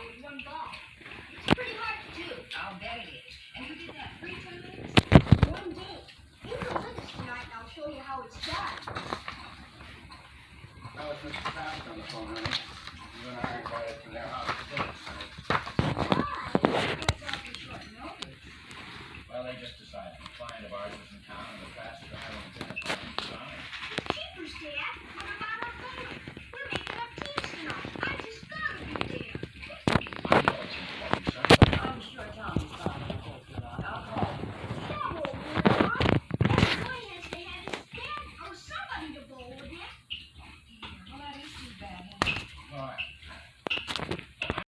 with one ball. It's pretty hard to do. I'll bet it is. And you did that 3 times? One day. You come with us tonight and I'll show you how it's done. That was Mr. Fast on the phone, honey. You and I are invited to their house today, honey. Why? That's awfully short notice. Well, they just decided. A client of ours was in town and the